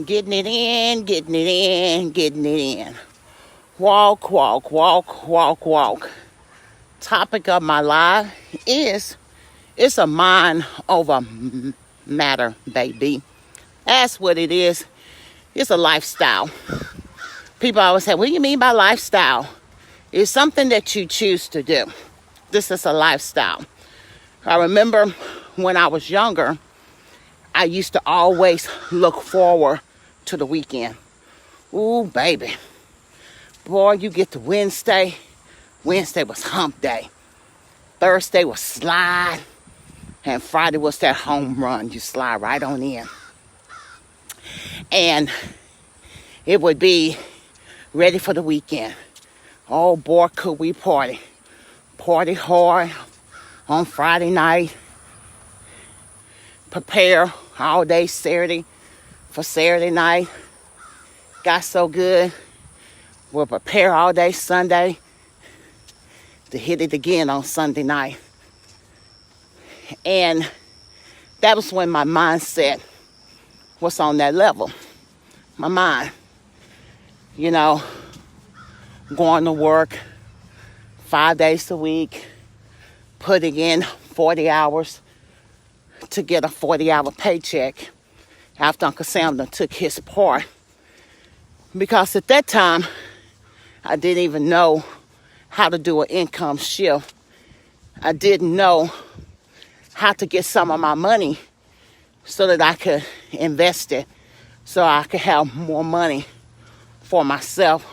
Getting it in, getting it in, getting it in. Walk, walk, walk, walk, walk. Topic of my life is it's a mind over matter, baby. That's what it is. It's a lifestyle. People always say, what do you mean by lifestyle? It's something that you choose to do. This is a lifestyle. I remember when I was younger, I used to always look forward to the weekend. Ooh, baby. Boy, you get to Wednesday. Wednesday was hump day. Thursday was slide. And Friday was that home run. You slide right on in. And it would be ready for the weekend. Oh, boy, could we party. Party hard on Friday night. Prepare all day Saturday for Saturday night. Got so good. We'll prepare all day Sunday to hit it again on Sunday night. And that was when my mindset was on that level. My mind, going to work 5 days a week, putting in 40 hours to get a 40-hour paycheck after Uncle Sam took his part. Because at that time, I didn't even know how to do an income shift. I didn't know how to get some of my money so that I could invest it, so I could have more money for myself,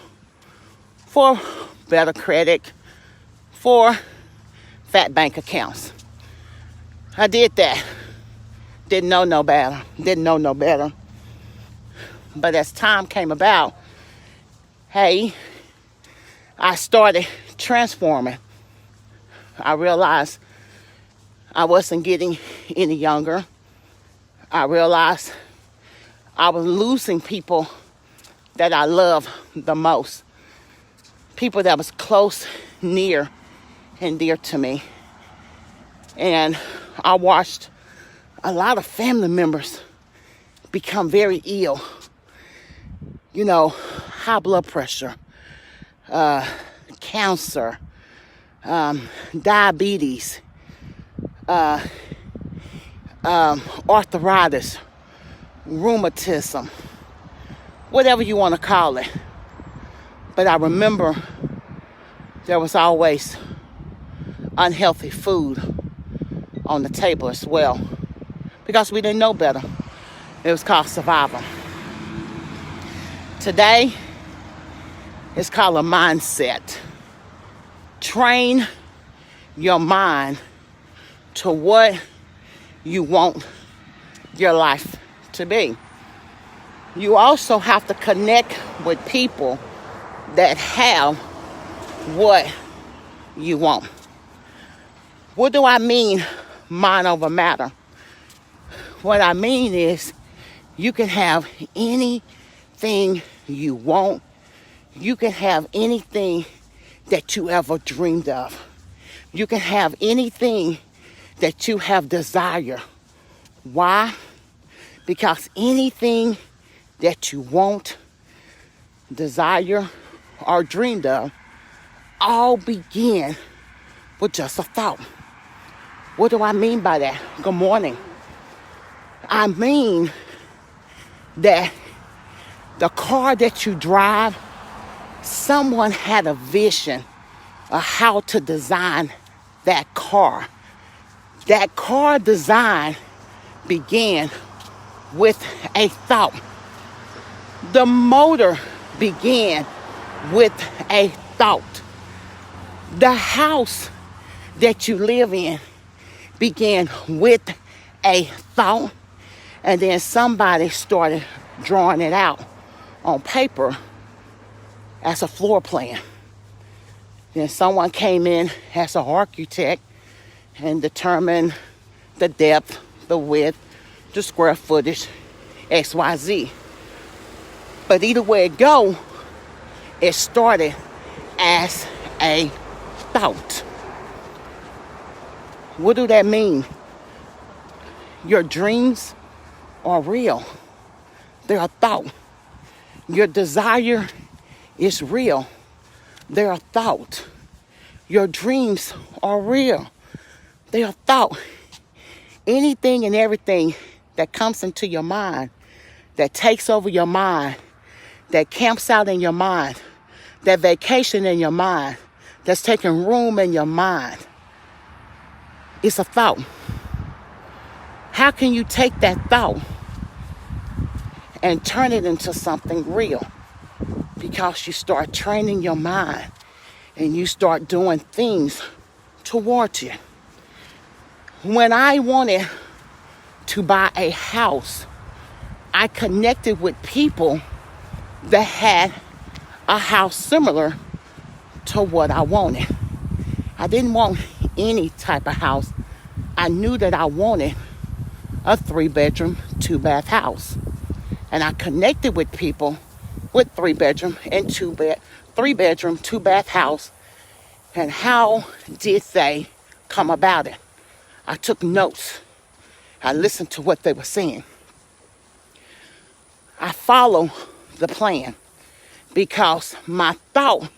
for better credit, for fat bank accounts. I did that. Didn't know no better. But as time came about, I started transforming. I realized I wasn't getting any younger. I realized I was losing people that I love the most. People that was close, near, and dear to me. And I watched a lot of family members become very ill. High blood pressure, cancer, diabetes, arthritis, rheumatism, whatever you want to call it. But I remember there was always unhealthy food on the table as well, because we didn't know better. It was called survival. Today, it's called a mindset. Train your mind to what you want your life to be. You also have to connect with people that have what you want. What do I mean, mind over matter? What I mean is you can have anything you want. You can have anything that you ever dreamed of. You can have anything that you have desired. Why? Because anything that you want, desire, or dreamed of all begin with just a thought. What do I mean by that? Good morning. I mean that the car that you drive, someone had a vision of how to design that car. That car design began with a thought. The motor began with a thought. The house that you live in began with a thought. And then somebody started drawing it out on paper as a floor plan. Then someone came in as an architect and determined the depth, the width, the square footage, XYZ. But either way it go, it started as a thought. What do that mean? Your dreams are real. They're a thought. Your desire is real. They're a thought. Your dreams are real. They're a thought. Anything and everything that comes into your mind, that takes over your mind, that camps out in your mind, that vacation in your mind, that's taking room in your mind, it's a thought. How can you take that thought and turn it into something real? Because you start training your mind and you start doing things towards you. When I wanted to buy a house, I connected with people that had a house similar to what I wanted. I didn't want any type of house. I knew that I wanted a 3-bedroom, 2-bath house. And I connected with people with 3-bedroom and 3-bedroom, 2-bath house. And how did they come about it? I took notes. I listened to what they were saying. I followed the plan because my thought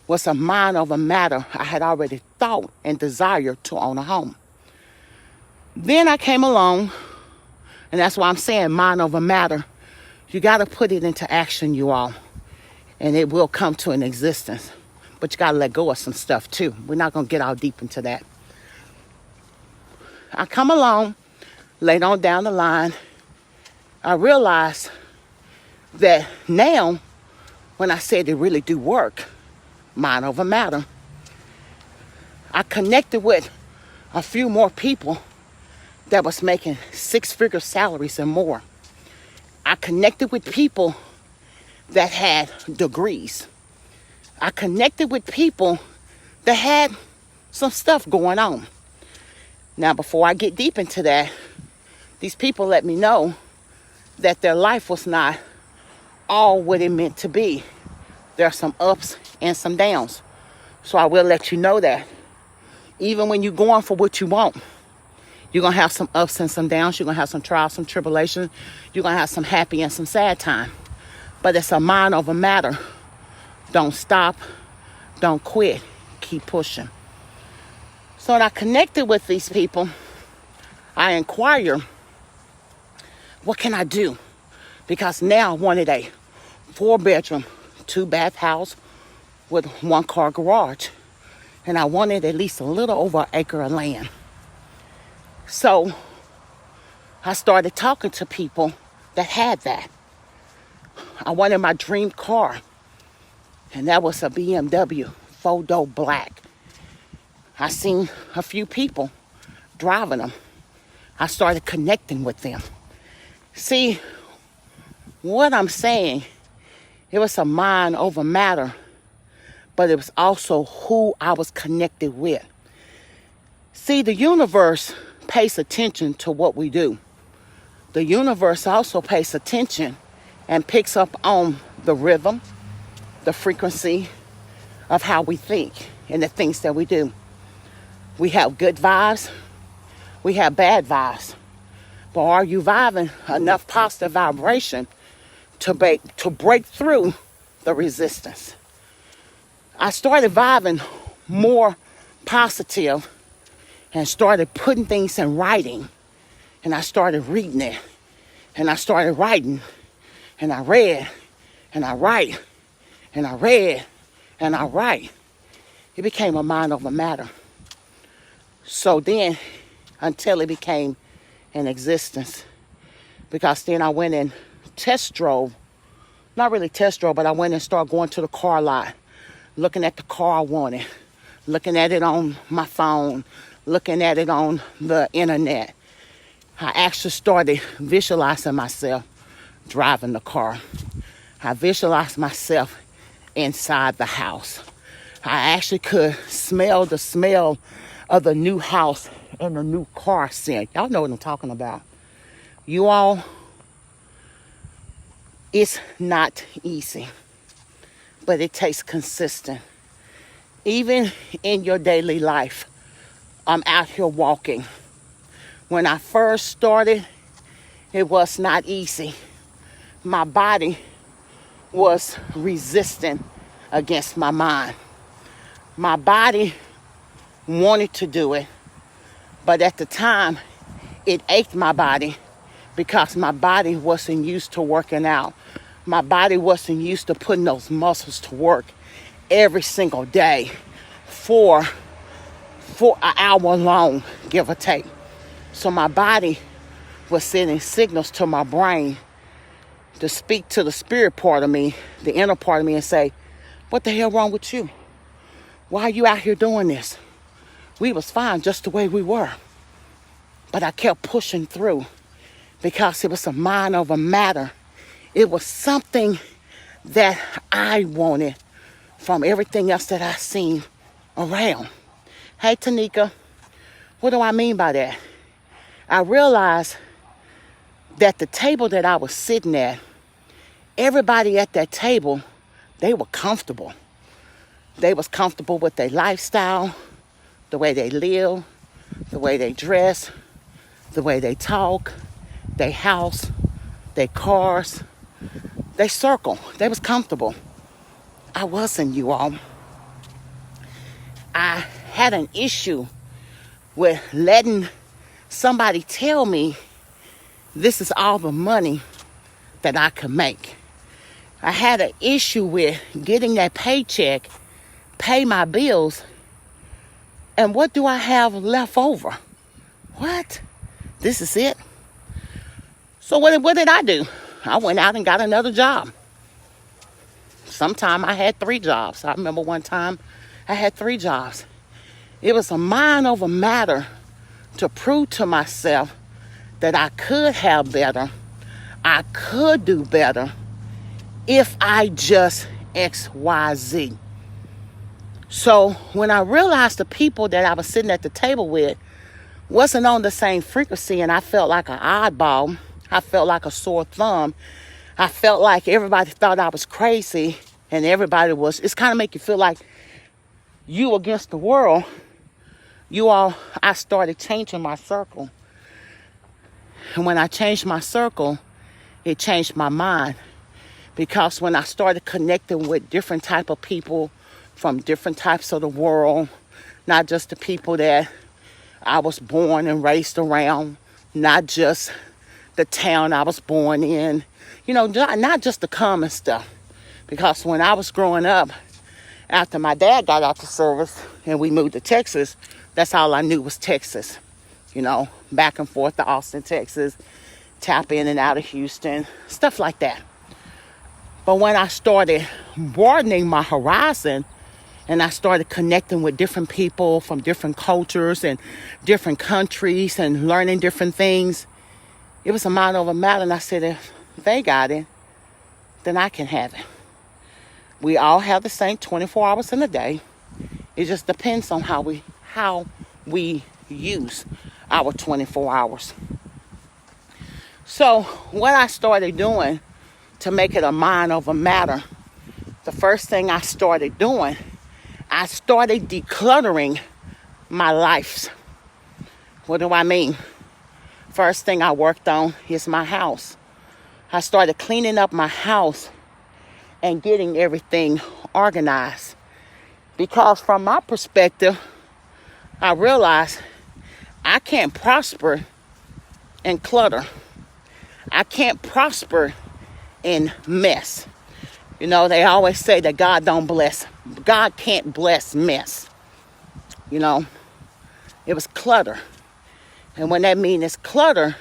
was a mind over matter. I had already thought and desired to own a home. Then I came along, and that's why I'm saying mind over matter. You got to put it into action, you all, and it will come to an existence. But you got to let go of some stuff too. We're not going to get all deep into that. I come along, later on down the line, I realized that now, when I said it really do work, mind over matter, I connected with a few more people that was making 6-figure salaries and more. I connected with people that had degrees. I connected with people that had some stuff going on. Now, before I get deep into that, these people let me know that their life was not all what it meant to be. There are some ups and some downs. So I will let you know that even when you're going for what you want, you're going to have some ups and some downs. You're going to have some trials, some tribulations. You're going to have some happy and some sad time. But it's a mind over matter. Don't stop. Don't quit. Keep pushing. So when I connected with these people, I inquired, what can I do? Because now I wanted a 4-bedroom, 2-bath house with 1-car garage. And I wanted at least a little over an acre of land. So I started talking to people that had that. I wanted my dream car, and that was a BMW 4-door black. I seen a few people driving them. I started connecting with them. See, what I'm saying, it was a mind over matter, but it was also who I was connected with. See, the universe pays attention to what we do. The universe also pays attention and picks up on the rhythm, the frequency of how we think and the things that we do. We have good vibes, we have bad vibes. But are you vibing enough positive vibration to break through the resistance? I started vibing more positive and started putting things in writing. And I started reading it. And I started writing. And I read. And I write. And I read. And I write. It became a mind over matter. So then, until it became an existence. Because then I went and test drove. Not really test drove, but I went and started going to the car lot. Looking at the car I wanted. Looking at it on my phone. Looking at it on the internet. I actually started visualizing myself driving the car. I visualized myself inside the house. I actually could smell the smell of the new house and the new car scent. Y'all know what I'm talking about. You all, it's not easy, but it takes consistent. Even in your daily life, I'm out here walking. When I first started, it was not easy my body was resistant against my mind. My body wanted to do it, but at the time, it ached my body because my body wasn't used to working out. My body wasn't used to putting those muscles to work every single day for an hour long, give or take. So my body was sending signals to my brain to speak to the spirit part of me, the inner part of me, and say, what the hell wrong with you? Why are you out here doing this? We was fine just the way we were. But I kept pushing through because it was a mind over matter. It was something that I wanted from everything else that I seen around. Hey, Tanika, what do I mean by that? I realized that the table that I was sitting at, everybody at that table, they were comfortable. They was comfortable with their lifestyle, the way they live, the way they dress, the way they talk, their house, their cars, their circle. They was comfortable. I wasn't, you all. I had an issue with letting somebody tell me this is all the money that I could make. I had an issue with getting that paycheck, pay my bills, and what do I have left over? What? This is it? So what did I do? I went out and got another job. Sometime I had 3 jobs. I remember one time I had 3 jobs. It was a mind over matter to prove to myself that I could have better. I could do better if I just X, Y, Z. So when I realized the people that I was sitting at the table with wasn't on the same frequency, and I felt like an oddball, I felt like a sore thumb, I felt like everybody thought I was crazy, and everybody was, it's kind of make you feel like you against the world. I started changing my circle. And when I changed my circle, it changed my mind. Because when I started connecting with different type of people from different types of the world, not just the people that I was born and raised around, not just the town I was born in, not just the common stuff. Because when I was growing up, after my dad got out the service and we moved to Texas, that's all I knew was Texas. Back and forth to Austin, Texas, tap in and out of Houston, stuff like that. But when I started broadening my horizon and I started connecting with different people from different cultures and different countries and learning different things, it was a mind over matter. And I said, if they got it, then I can have it. We all have the same 24 hours in a day. It just depends on how we use our 24 hours. So what I started doing to make it a mind over matter, the first thing I started doing, I started decluttering my life. What do I mean? First thing I worked on is my house. I started cleaning up my house and getting everything organized. Because from my perspective, I realized I can't prosper in clutter. I can't prosper in mess. They always say that God can't bless mess. It was clutter. And when that means it's clutter,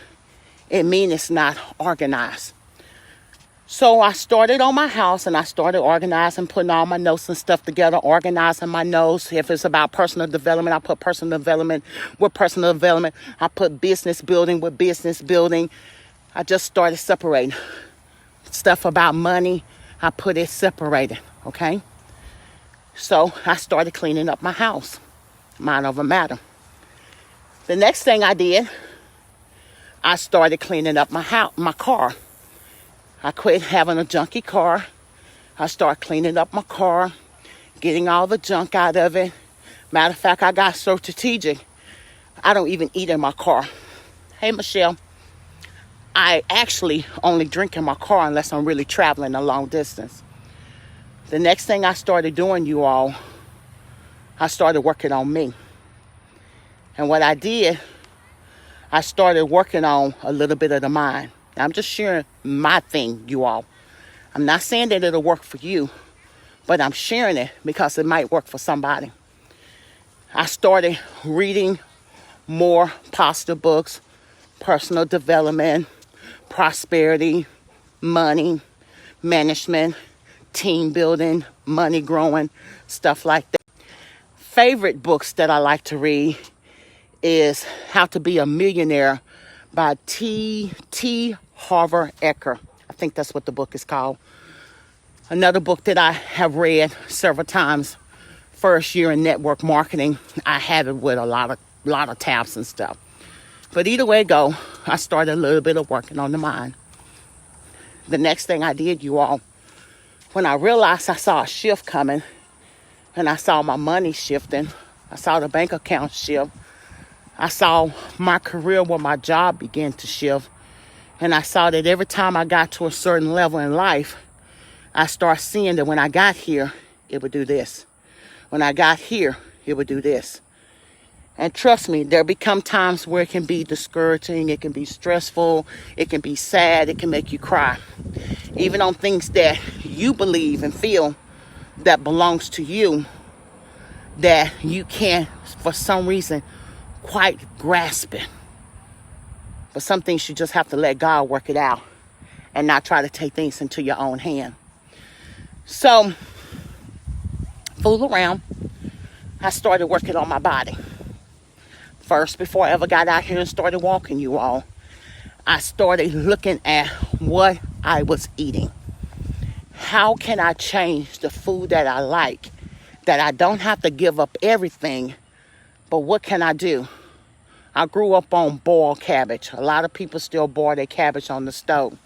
it means it's not organized. So I started on my house and I started organizing, putting all my notes and stuff together, organizing my notes. If it's about personal development, I put personal development with personal development. I put business building with business building. I just started separating. Stuff about money, I put it separated, okay? So I started cleaning up my house, mind over matter. The next thing I did, I started cleaning up my car. I quit having a junky car. I started cleaning up my car, getting all the junk out of it. Matter of fact, I got so strategic, I don't even eat in my car. Hey, Michelle. I actually only drink in my car unless I'm really traveling a long distance. The next thing I started doing, you all, I started working on me. And what I did, I started working on a little bit of the mind. I'm just sharing my thing, you all. I'm not saying that it'll work for you, but I'm sharing it because it might work for somebody. I started reading more positive books, personal development, prosperity, money, management, team building, money growing, stuff like that. Favorite books that I like to read is How to Be a Millionaire by T. Harv Eker. I think that's what the book is called. Another book that I have read several times, First Year in Network Marketing. I have it with a lot of tabs and stuff. But either way it go, I started a little bit of working on the mind. The next thing I did, you all, when I realized I saw a shift coming and I saw my money shifting, I saw the bank account shift, I saw my career where my job began to shift, and I saw that every time I got to a certain level in life, I started seeing that when I got here, it would do this. When I got here, it would do this. And trust me, there become times where it can be discouraging, it can be stressful, it can be sad, it can make you cry. Even on things that you believe and feel that belongs to you, that you can't, for some reason, quite grasp it. But some things you just have to let God work it out and not try to take things into your own hand. So, fool around, I started working on my body. First, before I ever got out here and started walking, you all, I started looking at what I was eating. How can I change the food that I like, that I don't have to give up everything, but what can I do? I grew up on boiled cabbage. A lot of people still boil their cabbage on the stove.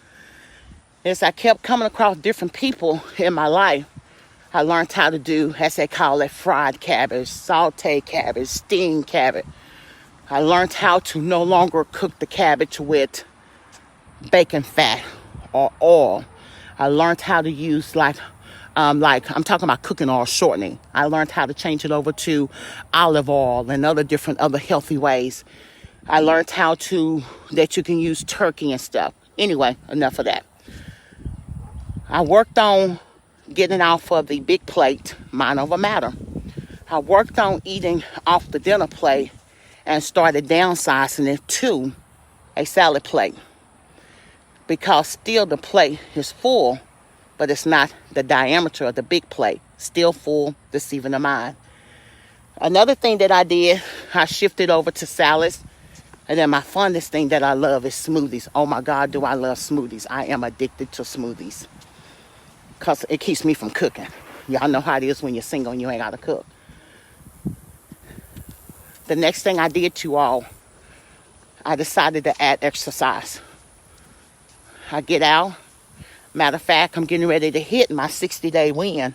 As I kept coming across different people in my life, I learned how to do, as they call it, fried cabbage, sauteed cabbage, steamed cabbage. I learned how to no longer cook the cabbage with bacon fat or oil. I learned how to use like I'm talking about cooking oil shortening. I learned how to change it over to olive oil and other healthy ways. I learned that you can use turkey and stuff. Anyway, enough of that. I worked on getting off of the big plate, mind over matter. I worked on eating off the dinner plate and started downsizing it to a salad plate. Because still the plate is full, but it's not the diameter of the big plate. Still full, deceiving the mind. Another thing that I did, I shifted over to salads. And then my funnest thing that I love is smoothies. Oh my God, do I love smoothies. I am addicted to smoothies. Because it keeps me from cooking. Y'all know how it is when you're single and you ain't got to cook. The next thing I did, you all, I decided to add exercise. I get out. Matter of fact, I'm getting ready to hit my 60-day win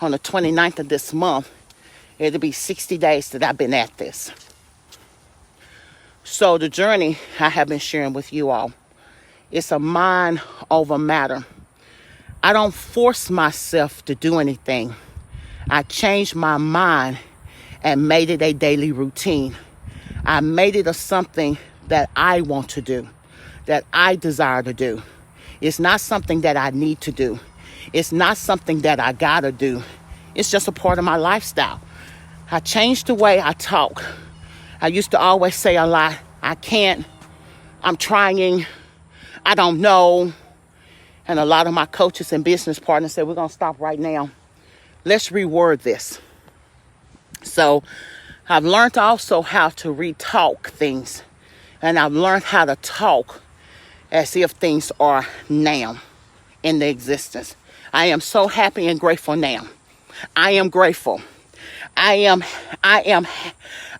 on the 29th of this month. It'll be 60 days that I've been at this. So the journey I have been sharing with you all, it's a mind over matter. I don't force myself to do anything. I changed my mind and made it a daily routine. I made it a something that I want to do, that I desire to do. It's not something that I need to do. It's not something that I gotta do. It's just a part of my lifestyle. I changed the way I talk. I used to always say a lot, I can't, I'm trying, I don't know. And a lot of my coaches and business partners said, we're gonna stop right now. Let's reword this. So I've learned also how to re-talk things. And I've learned how to talk as if things are now in the existence. I am so happy and grateful now. I am grateful. I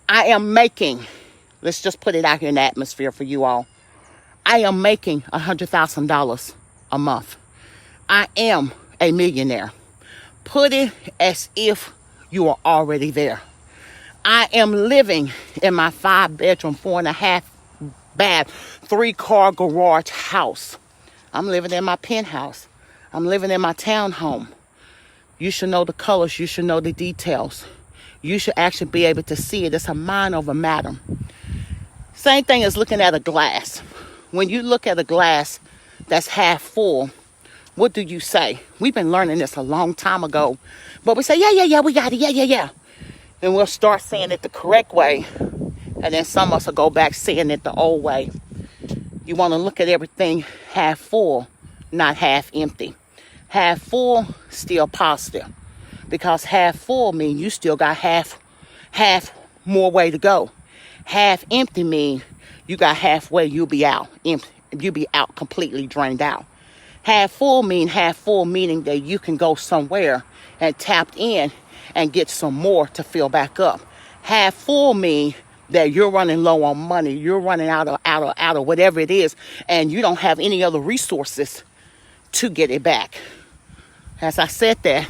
am making, let's just put it out here in the atmosphere for you all. I am making $100,000 a month. I am a millionaire. Put it as if you are already there. I am living in my 5-bedroom, 4.5 bad 3-car garage house. I'm living in my penthouse. I'm living in my townhome. You should know the colors. You should know the details. You should actually be able to see it. It's a mind over matter. Same thing as looking at a glass. When you look at a glass that's half full, what do you say? We've been learning this a long time ago. But we say, yeah, we got it. Yeah. And we'll start saying it the correct way. And then some of us will go back saying it the old way. You want to look at everything half full, not half empty. Half full, still positive. Because half full means you still got half more way to go. Half empty means you got halfway, you'll be out. You'll be out, completely drained out. Half full meaning that you can go somewhere and tap in and get some more to fill back up. Half full means that you're running low on money. You're running out of whatever it is, and you don't have any other resources to get it back. As I said that,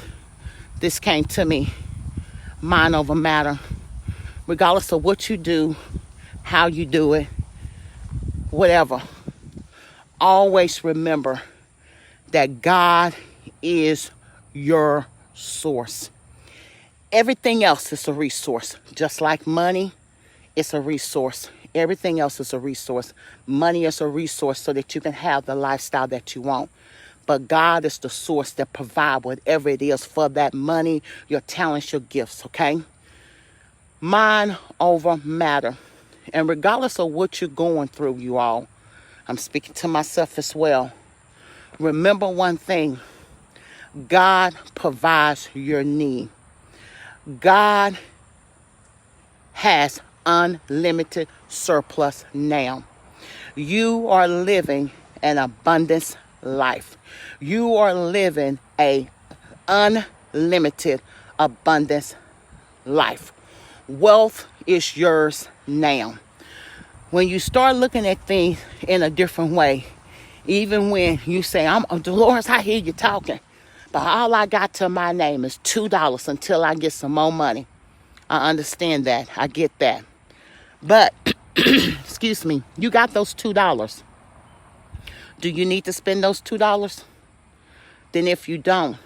this came to me, mind over matter. Regardless of what you do, how you do it, whatever. Always remember that God is your source. Everything else is a resource. Just like money, it's a resource. Everything else is a resource. Money is a resource so that you can have the lifestyle that you want. But God is the source that provides whatever it is for that money, your talents, your gifts, okay? Mind over matter. And regardless of what you're going through, you all, I'm speaking to myself as well. Remember one thing. God provides your need. God has unlimited surplus now. You are living an abundance life. You are living a unlimited abundance life. Wealth is yours now. When you start looking at things in a different way, even when you say, Dolores, I hear you talking, but all I got to my name is $2 until I get some more money. I understand that. I get that. But, excuse me, you got those $2. Do you need to spend those $2? Then if you don't,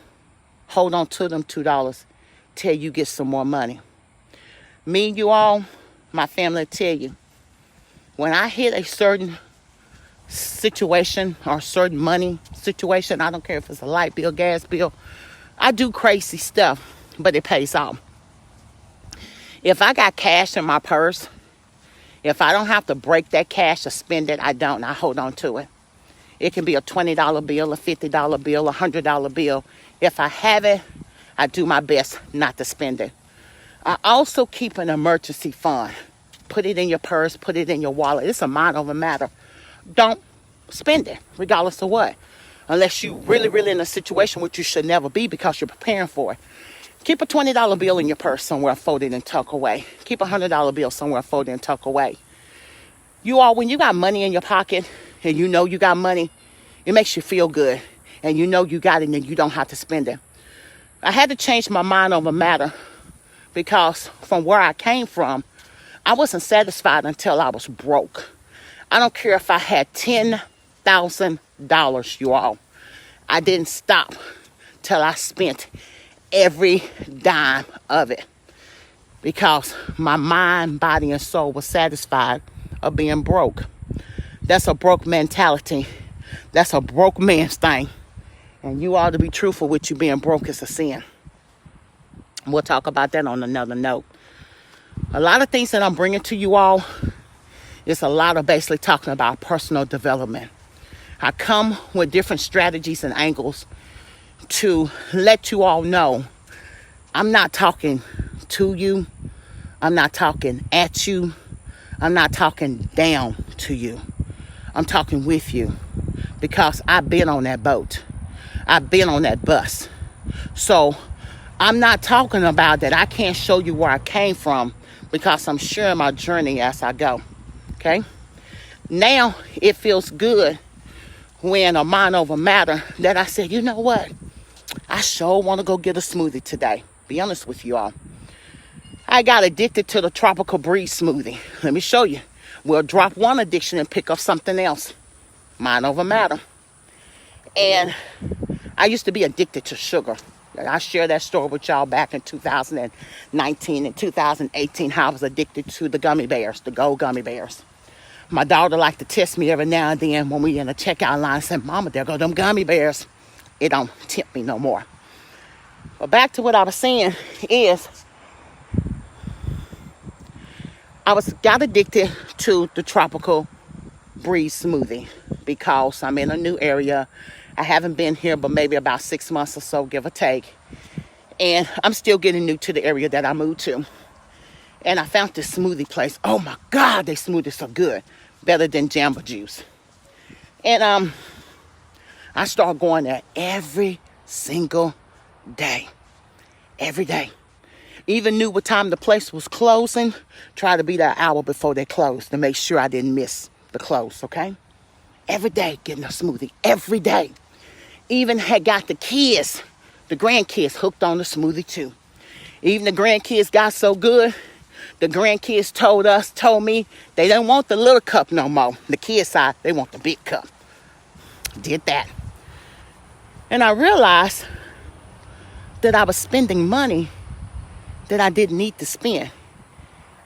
hold on to them $2 till you get some more money. Me, you all, my family tell you, when I hit a certain situation or certain money situation, I don't care if it's a light bill, gas bill, I do crazy stuff, but it pays off. If I got cash in my purse, if I don't have to break that cash to spend it, I don't. I hold on to it. It can be a $20 bill, a $50 bill, a $100 bill. If I have it, I do my best not to spend it. I also keep an emergency fund. Put it in your purse, put it in your wallet. It's a mind over matter. Don't spend it, regardless of what. Unless you really in a situation which you should never be because you're preparing for it. Keep a $20 bill in your purse somewhere folded and tuck away. Keep a $100 bill somewhere folded and tuck away. You all, when you got money in your pocket and you know you got money, it makes you feel good. And you know you got it and you don't have to spend it. I had to change my mind over matter because from where I came from, I wasn't satisfied until I was broke. I don't care if I had $10,000, you all. I didn't stop till I spent every dime of it because my mind, body, and soul was satisfied of being broke. That's a broke mentality. That's a broke man's thing. And you ought to be truthful with you being broke is a sin. We'll talk about that on another note. A lot of things that I'm bringing to you all is a lot of basically talking about personal development. I come with different strategies and angles to let you all know I'm not talking to you. I'm not talking at you. I'm not talking down to you. I'm talking with you because I've been on that boat. I've been on that bus. So I'm not talking about that I can't show you where I came from because I'm sharing my journey as I go. Okay? Now it feels good when a mind over matter that I said, you know what? I sure want to go get a smoothie today. Be honest with you all. I got addicted to the tropical breeze smoothie. Let me show you. We'll drop one addiction and pick up something else. Mind over matter. And I used to be addicted to sugar. I shared that story with y'all back in 2019 and 2018, how I was addicted to the gummy bears, the gold gummy bears. My daughter liked to test me every now and then when we in the checkout line and said, Mama, there go them gummy bears. It don't tempt me no more. But back to what I was saying is, I got addicted to the tropical breeze smoothie because I'm in a new area. I haven't been here but maybe about 6 months or so, give or take. And I'm still getting new to the area that I moved to. And I found this smoothie place. Oh my God, they smoothies so good. Better than Jamba Juice. And I started going there every single day. Every day. Even knew what time the place was closing. Tried to be there an hour before they closed to make sure I didn't miss the close, okay? Every day getting a smoothie. Every day. Even had got the kids, the grandkids, hooked on the smoothie too. Even the grandkids got so good, the grandkids told me they don't want the little cup no more. The kids side, they want the big cup. Did that. And I realized that I was spending money that I didn't need to spend.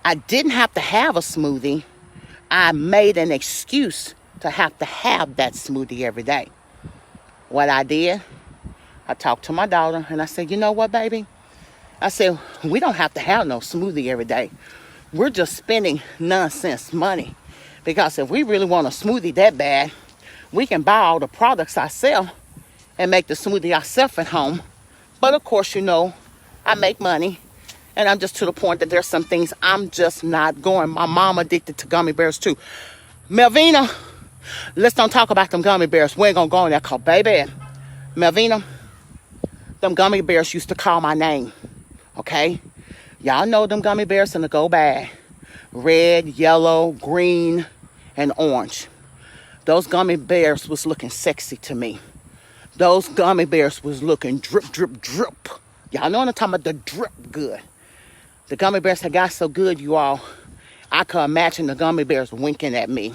I didn't have to have a smoothie. I made an excuse to have that smoothie every day. What I did, I talked to my daughter and I said, you know what, baby? I said, we don't have to have no smoothie every day. We're just spending nonsense money. Because if we really want a smoothie that bad, we can buy all the products ourselves and make the smoothie ourselves at home. But of course, you know, I make money. And I'm just to the point that there's some things I'm just not going. My mom addicted to gummy bears too. Melvina, let's don't talk about them gummy bears. We ain't gonna go in there cause baby, Melvina, them gummy bears used to call my name. Okay? Y'all know them gummy bears in the go bag. Red, yellow, green, and orange. Those gummy bears was looking sexy to me. Those gummy bears was looking drip, drip, drip. Y'all know what I'm talking about, the drip good. The gummy bears had got so good, you all, I could imagine the gummy bears winking at me.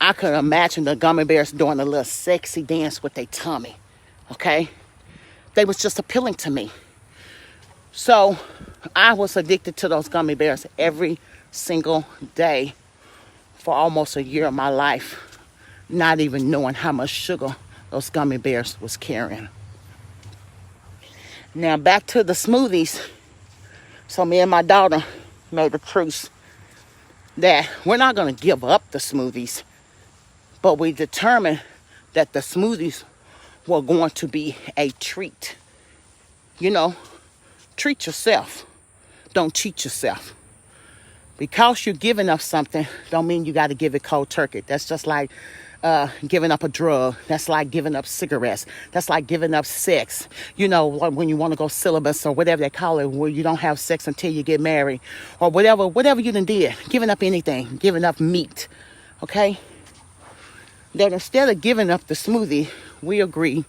I could imagine the gummy bears doing a little sexy dance with their tummy. Okay? They was just appealing to me. So I was addicted to those gummy bears every single day for almost a year of my life, not even knowing how much sugar those gummy bears was carrying. Now back to the smoothies. So me and my daughter made a truce that we're not going to give up the smoothies, but we determined that the smoothies were going to be a treat. You know, treat yourself. Don't cheat yourself. Because you're giving up something don't mean you got to give it cold turkey. That's just like giving up a drug. That's like giving up cigarettes. That's like giving up sex. You know, when you want to go celibate or whatever they call it, where you don't have sex until you get married or whatever you done did. Giving up anything. Giving up meat. Okay? That instead of giving up the smoothie, we agree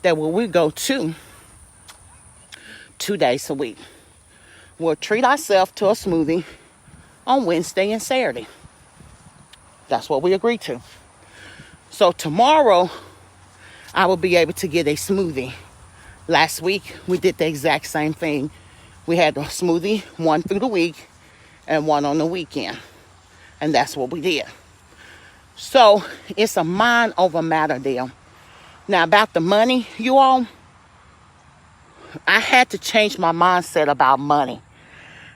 that when we go 2 days a week, we'll treat ourselves to a smoothie on Wednesday and Saturday. That's what we agreed to. So tomorrow, I will be able to get a smoothie. Last week, we did the exact same thing. We had a smoothie, one through the week and one on the weekend. And that's what we did. So it's a mind over matter deal. Now about the money, you all, I had to change my mindset about money.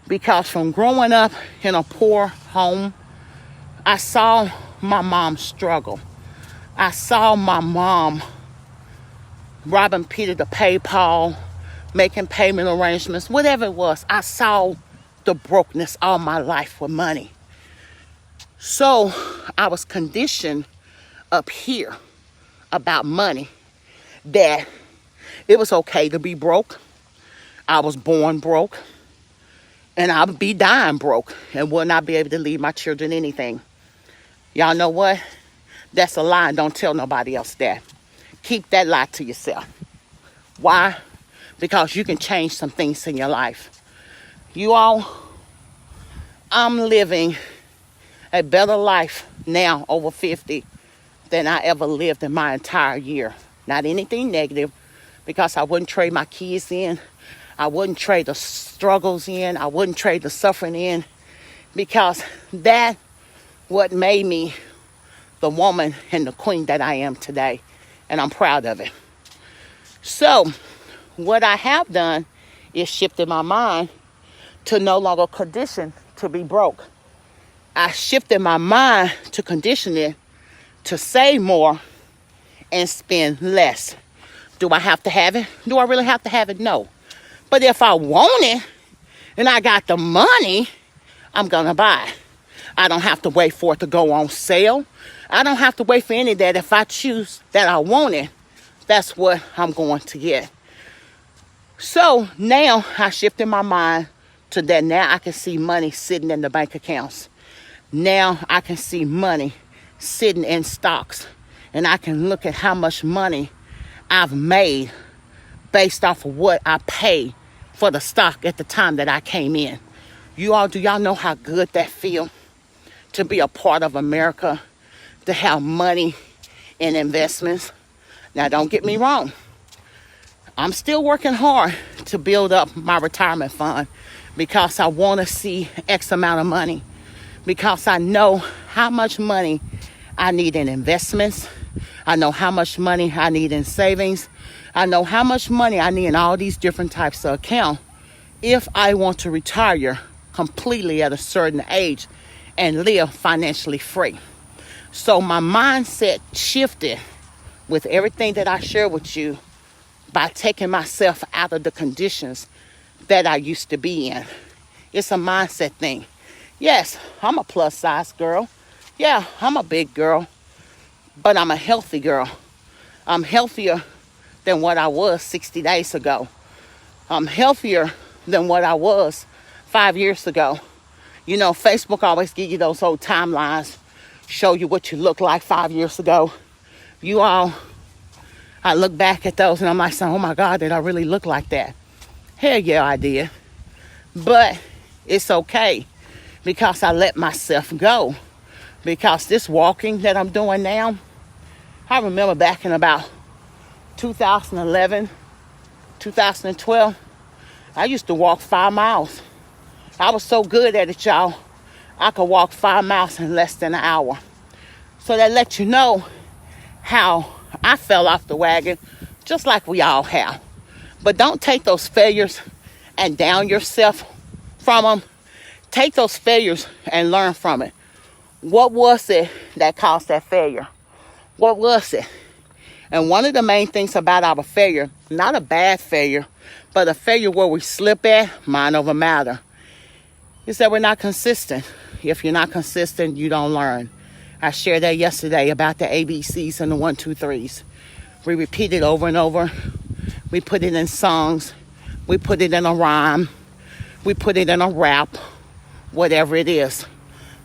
Because from growing up in a poor home, I saw my mom struggle. I saw my mom robbing Peter to pay Paul, making payment arrangements, whatever it was. I saw the brokenness all my life with money. So I was conditioned up here about money that it was okay to be broke. I was born broke. And I would be dying broke and will not be able to leave my children anything. Y'all know what? That's a lie. Don't tell nobody else that. Keep that lie to yourself. Why? Because you can change some things in your life. You all, I'm living a better life now over 50 than I ever lived in my entire year. Not anything negative, because I wouldn't trade my kids in. I wouldn't trade the struggles in. I wouldn't trade the suffering in, because that what made me the woman and the queen that I am today. And I'm proud of it. So what I have done is shifted my mind to no longer condition to be broke. I shifted my mind to condition it to save more and spend less. Do I have to have it? Do I really have to have it? No. But if I want it and I got the money, I'm going to buy it. I don't have to wait for it to go on sale. I don't have to wait for any of that. If I choose that I want it, that's what I'm going to get. So now I shifted my mind to that. Now I can see money sitting in the bank accounts. Now I can see money sitting in stocks. And I can look at how much money I've made based off of what I paid for the stock at the time that I came in. Do y'all know how good that feel? To be a part of America, to have money in investments. Now, don't get me wrong. I'm still working hard to build up my retirement fund, because I want to see X amount of money, because I know how much money I need in investments. I know how much money I need in savings. I know how much money I need in all these different types of accounts if I want to retire completely at a certain age and live financially free. So my mindset shifted with everything that I share with you by taking myself out of the conditions that I used to be in. It's a mindset thing. Yes, I'm a plus size girl. Yeah, I'm a big girl, but I'm a healthy girl. I'm healthier than what I was 60 days ago. I'm healthier than what I was 5 years ago. You know, Facebook always give you those old timelines, show you what you look like 5 years ago. I look back at those and I'm like, oh my God, did I really look like that? Hell yeah, I did. But it's okay, because I let myself go. Because this walking that I'm doing now, I remember back in about 2011, 2012, I used to walk 5 miles. I was so good at it, y'all. I could walk 5 miles in less than an hour. So that lets you know how I fell off the wagon, just like we all have. But don't take those failures and down yourself from them. Take those failures and learn from it. What was it that caused that failure? What was it? And one of the main things about our failure, not a bad failure, but a failure where we slip at, mind over matter, is that we're not consistent. If you're not consistent, you don't learn. I shared that yesterday about the ABCs and the 1, 2, 3s. We repeat it over and over. We put it in songs. We put it in a rhyme. We put it in a rap, whatever it is.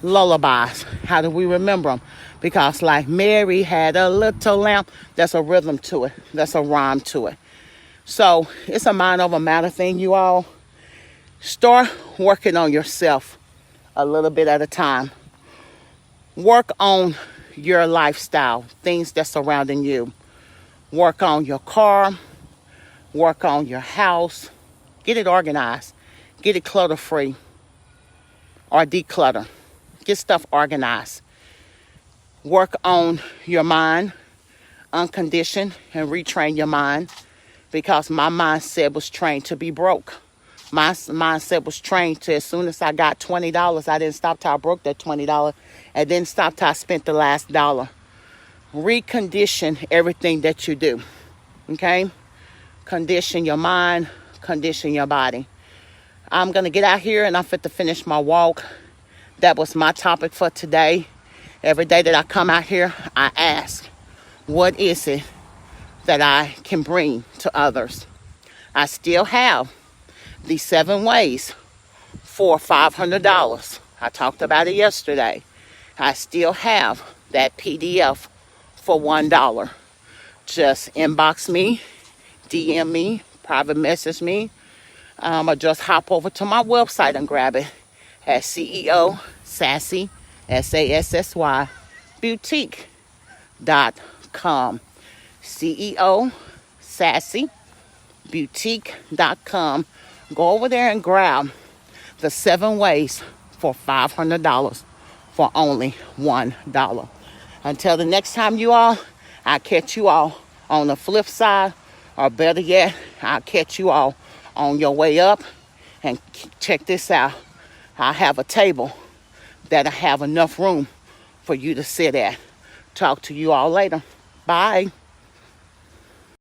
Lullabies. How do we remember them? Because like Mary had a little lamb, there's a rhythm to it. There's a rhyme to it. So it's a mind over matter thing, you all. Start working on yourself a little bit at a time. Work on your lifestyle, things that's surrounding you. Work on your car. Work on your house. Get it organized. Get it clutter-free or declutter. Get stuff organized. Work on your mind, uncondition, and retrain your mind, because my mindset was trained to be broke. My mindset was trained to, as soon as I got $20, I didn't stop till I broke that $20. I didn't stop till I spent the last dollar. Recondition everything that you do. Okay? Condition your mind, condition your body. I'm going to get out here and I'm fit to finish my walk. That was my topic for today. Every day that I come out here, I ask, what is it that I can bring to others? I still have the 7 ways for $500. I talked about it yesterday. I still have that PDF for $1. Just inbox me, DM me, private message me, or just hop over to my website and grab it at CEO Sassy SASSY boutique.com. CEO Sassy Boutique.com. Go over there and grab the 7 ways for $500 for only $1. Until the next time, you all, I'll catch you all on the flip side, or better yet, I'll catch you all on your way up. And check this out. I have a table that I have enough room for you to sit at. Talk to you all later. Bye.